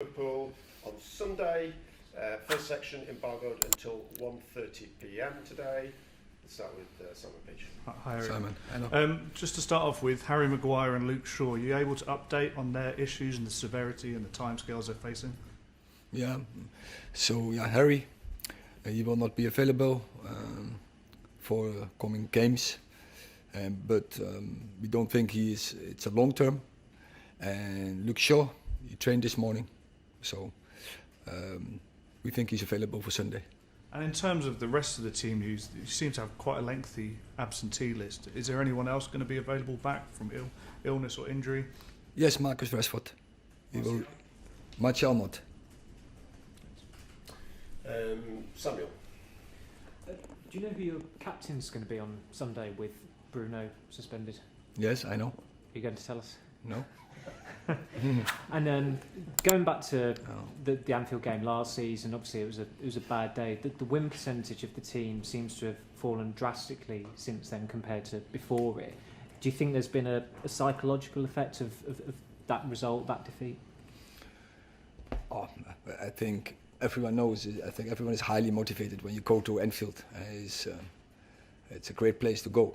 Liverpool on Sunday. First section embargoed until 1:30 p.m. today. Let's start with Simon Peach. Hi, Erik. Simon. Just to start off with, Harry Maguire and Luke Shaw, are you able to update on their issues and the severity and the timescales they're facing? Yeah, so Harry, he will not be available for coming games, but we don't think it's a long term. And Luke Shaw, he trained this morning, so we think he's available for Sunday. And in terms of the rest of the team, you seem to have quite a lengthy absentee list. Is there anyone else going to be available back from illness or injury? Yes, Marcus Rashford. Martial not. Samuel. Do you know who your captain's going to be on Sunday with Bruno suspended? Yes, I know. Are you going to tell us? No. And going back to the Anfield game last season, obviously it was a bad day. The win percentage of the team seems to have fallen drastically since then compared to before it. Do you think there's been a psychological effect of that result, that defeat? Oh, I think everyone knows. I think everyone is highly motivated when you go to Anfield. It's a great place to go,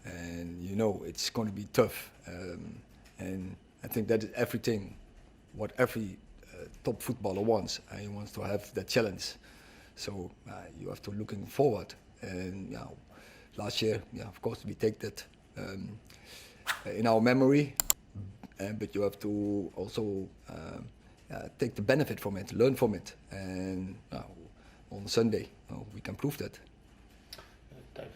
and you know it's going to be tough. And I think that is everything what every top footballer wants. He wants to have that challenge. So you have to looking forward. And last year, of course, we take that in our memory. But you have to also take the benefit from it, learn from it. And on Sunday, we can prove that. Dave.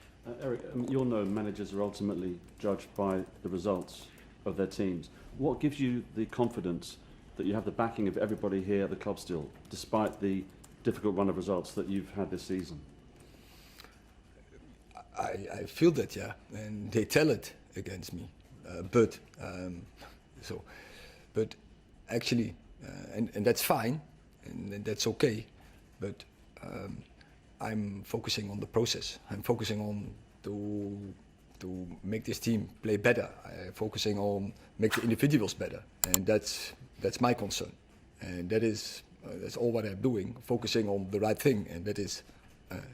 Erik, you'll know managers are ultimately judged by the results of their teams. What gives you the confidence that you have the backing of everybody here at the club still, despite the difficult run of results that you've had this season? I feel that, and they tell it against me. But actually, and that's fine, and that's okay. But I'm focusing on the process. I'm focusing on to make this team play better. I'm focusing on make the individuals better, and that's my concern. And that's all what I'm doing, focusing on the right thing, and that is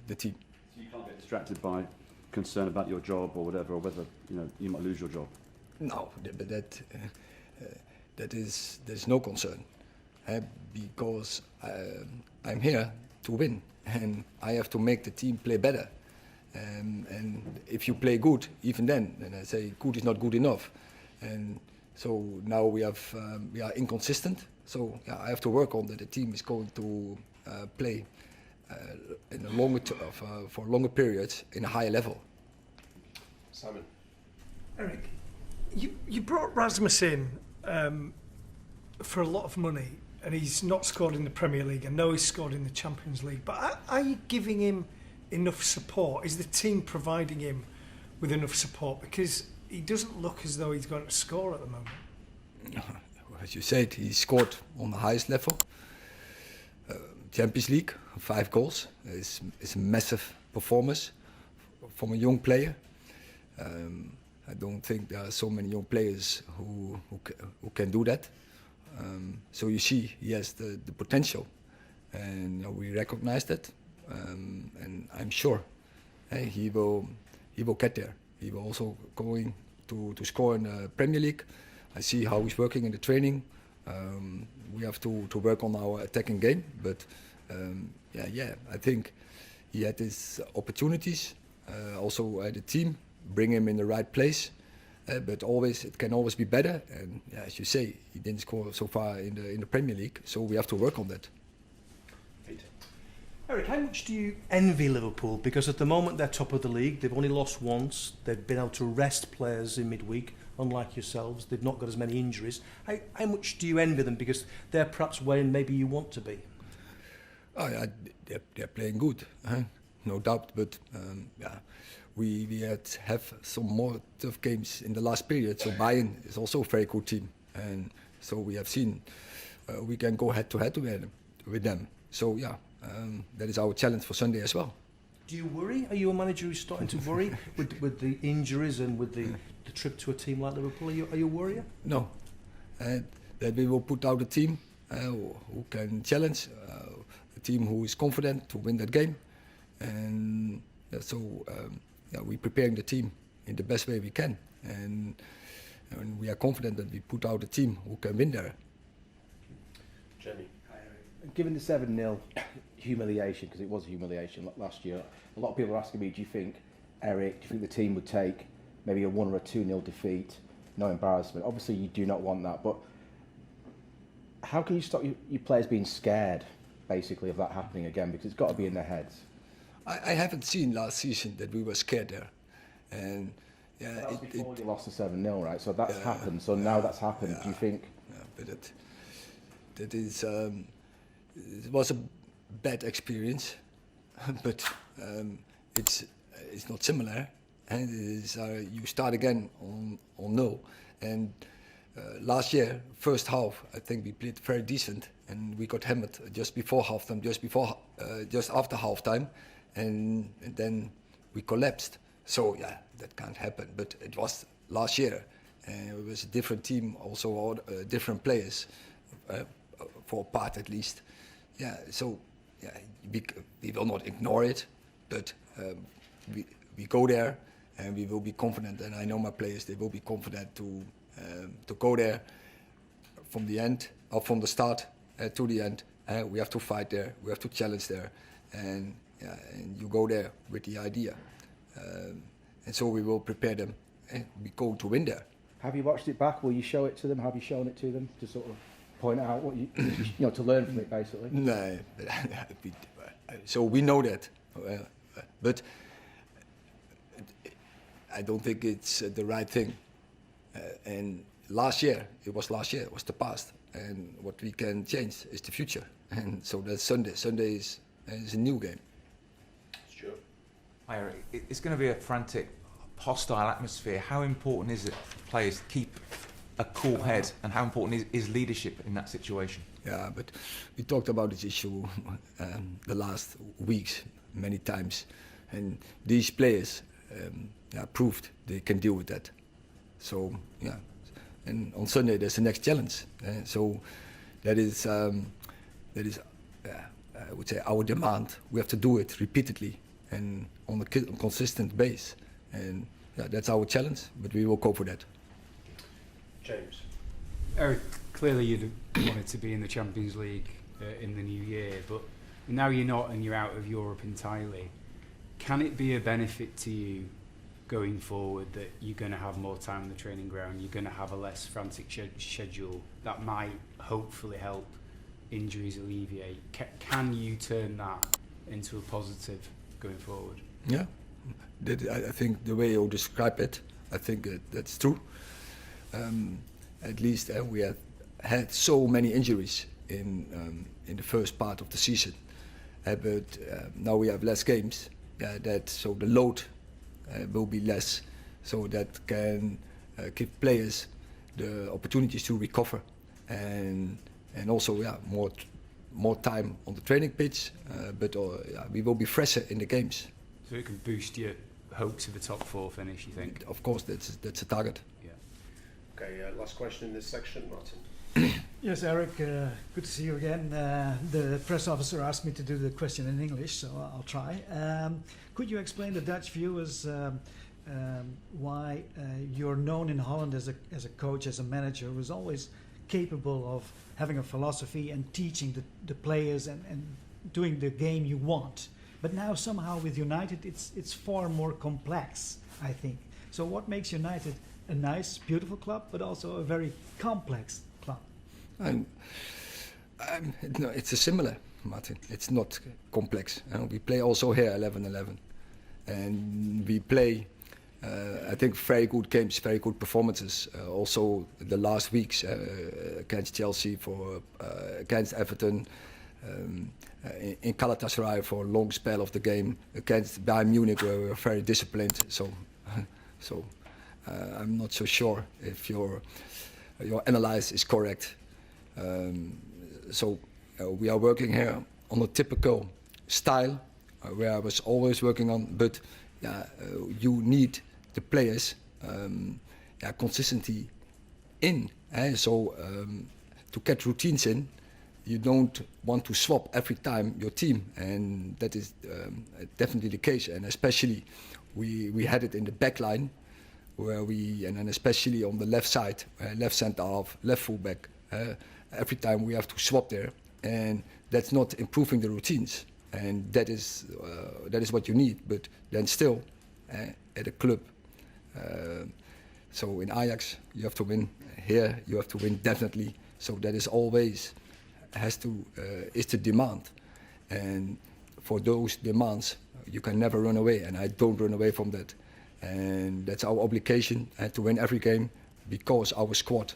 the team. So you can't get distracted by concern about your job or whatever, or whether you might lose your job. No, but there's no concern, because I'm here to win, and I have to make the team play better. And if you play good, even then I say good is not good enough. And so now we are inconsistent. So I have to work on that. The team is going to play in a for longer periods in a higher level. Simon. Erik, you brought Rasmus in for a lot of money, and he's not scored in the Premier League. I know he's scored in the Champions League, but are you giving him enough support? Is the team providing him with enough support? Because he doesn't look as though he's going to score at the moment. As you said, he scored on the highest level. Champions League, 5 goals. It's a massive performance from a young player. I don't think there are so many young players who can do that. So you see, he has the potential, and we recognize that. And I'm sure he will get there. He will also going to score in the Premier League. I see how he's working in the training. We have to work on our attacking game, but I think he had his opportunities. Also the team bring him in the right place, but it can always be better. And as you say, he didn't score so far in the Premier League, so we have to work on that. Erik, how much do you envy Liverpool? Because at the moment they're top of the league. They've only lost once. They've been able to rest players in midweek, unlike yourselves. They've not got as many injuries. How much do you envy them? Because they're perhaps where maybe you want to be. They're playing good, no doubt. But we have some more tough games in the last period. So Bayern is also a very good team, and so we have seen we can go head to head with them. So that is our challenge for Sunday as well. Do you worry? Are you a manager who's starting to worry with the injuries and with the trip to a team like Liverpool? Are you a worrier? No, that we will put out a team who can challenge, a team who is confident to win that game. And we're preparing the team in the best way we can. And we are confident that we put out a team who can win there. Jamie. Given the 7-0 humiliation, because it was humiliation last year, a lot of people are asking me, do you think, Erik, do you think the team would take maybe a 1 or a 2-0 defeat, no embarrassment? Obviously you do not want that, but how can you stop your players being scared, basically, of that happening again? Because it's got to be in their heads. I haven't seen last season that we were scared there. And yeah, that was before you lost the 7-0, right? So that's happened. So now that's happened. Do you think? Yeah, but that is it was a bad experience, but it's not similar. And it is you start again on 0. And last year, first half, I think we played very decent, and we got hammered just before halftime, just after halftime, and then we collapsed. So yeah, that can't happen. But it was last year, and it was a different team, also all, different players, for a part at least. Yeah, so yeah, we will not ignore it, but we go there and we will be confident. And I know my players; they will be confident to go there from the end or from the start to the end. We have to fight there. We have to challenge there, and you go there with the idea. And so we will prepare them, and we go to win there. Have you watched it back? Will you show it to them? Have you shown it to them to sort of point out what you to learn from it, basically? No, so we know that, but I don't think it's the right thing. And last year, it was the past, and what we can change is the future. And so that's Sunday. Sunday is a new game. Sure. Hi, Erik. It's going to be a frantic, hostile atmosphere. How important is it for players to keep a cool head, and how important is leadership in that situation? Yeah, but we talked about this issue the last weeks many times, and these players proved they can deal with that. So yeah, and on Sunday there's the next challenge. So that is I would say our demand. We have to do it repeatedly and on a consistent base, and that's our challenge. But we will cope with that. James. Erik, clearly you'd wanted to be in the Champions League in the new year, but now you're not and you're out of Europe entirely. Can it be a benefit to you going forward that you're going to have more time on the training ground, you're going to have a less frantic schedule that might hopefully help injuries alleviate? Can you turn that into a positive going forward? Yeah, I think the way you describe it, I think that's true. At least we have had so many injuries in the first part of the season, but now we have less games. So the load will be less, so that can give players the opportunities to recover, and also more time on the training pitch. But we will be fresher in the games. So it can boost your hopes of a top 4 finish, you think? Of course, that's a target. Yeah. Okay, last question in this section, Martin. Yes, Erik, good to see you again. The press officer asked me to do the question in English, so I'll try. Could you explain to Dutch viewers why you're known in Holland as a coach, as a manager who's always capable of having a philosophy and teaching the players and doing the game you want? But now somehow with United it's far more complex, I think. So what makes United a nice, beautiful club, but also a very complex club? No, it's a similar, Martin. It's not complex. We play also here 11-11, and we play, I think, very good games, very good performances. Also, the last weeks against Chelsea, against Everton, in Galatasaray for a long spell of the game, against Bayern Munich, where we were very disciplined. So I'm not so sure if your analysis is correct. We are working here on a typical style where I was always working on, but you need the players consistency in. To get routines in, you don't want to swap every time your team, and that is definitely the case. And especially we had it in the back line, where and then especially on the left side, left centre half, left fullback. Every time we have to swap there, and that's not improving the routines. And that is what you need. But then still, at a club, so in Ajax you have to win. Here you have to win definitely. So that is always is the demand. And for those demands, you can never run away. And I don't run away from that. And that's our obligation, to win every game, because our squad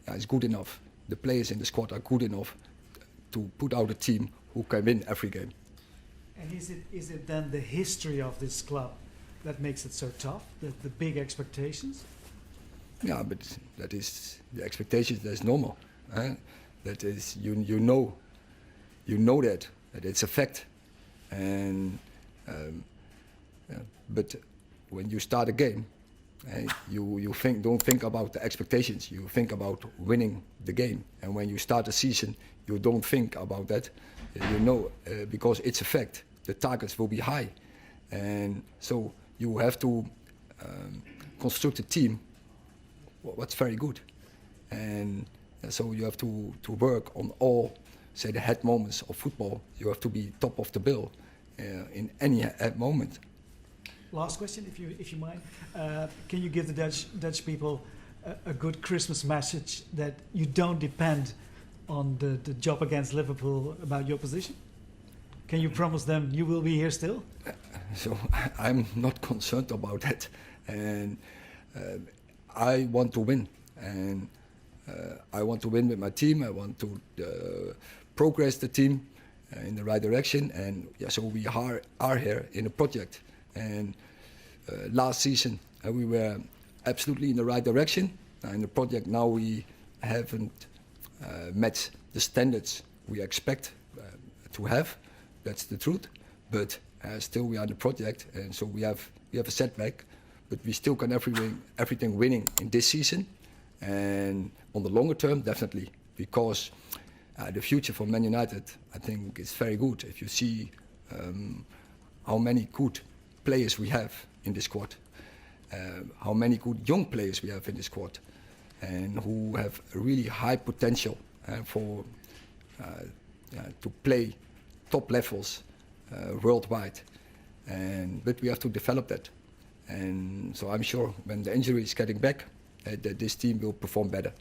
is good enough. The players in the squad are good enough to put out a team who can win every game. And is it then the history of this club that makes it so tough? The big expectations? Yeah, but that is the expectations. That's normal. That is you know that it's a fact. And but when you start a game, you don't think about the expectations. You think about winning the game. And when you start a season, you don't think about that. You know, because it's a fact. The targets will be high, and so you have to construct a team what's very good. And so you have to work on all, say, the head moments of football. You have to be top of the bill in any head moment. Last question, if you mind. Can you give the Dutch people a good Christmas message that you don't depend on the job against Liverpool about your position? Can you promise them you will be here still? So I'm not concerned about that. And I want to win. And I want to win with my team. I want to progress the team in the right direction. And yeah, so we are here in a project. And last season we were absolutely in the right direction. In the project now we haven't met the standards we expect to have. That's the truth. But still we are in the project, and so we have a setback. But we still can everything winning in this season, and on the longer term definitely, because the future for Man United I think is very good. If you see how many good players we have in this squad, how many good young players we have in this squad, and who have a really high potential for to play top levels worldwide. But we have to develop that. And so I'm sure when the injury is getting back, that this team will perform better.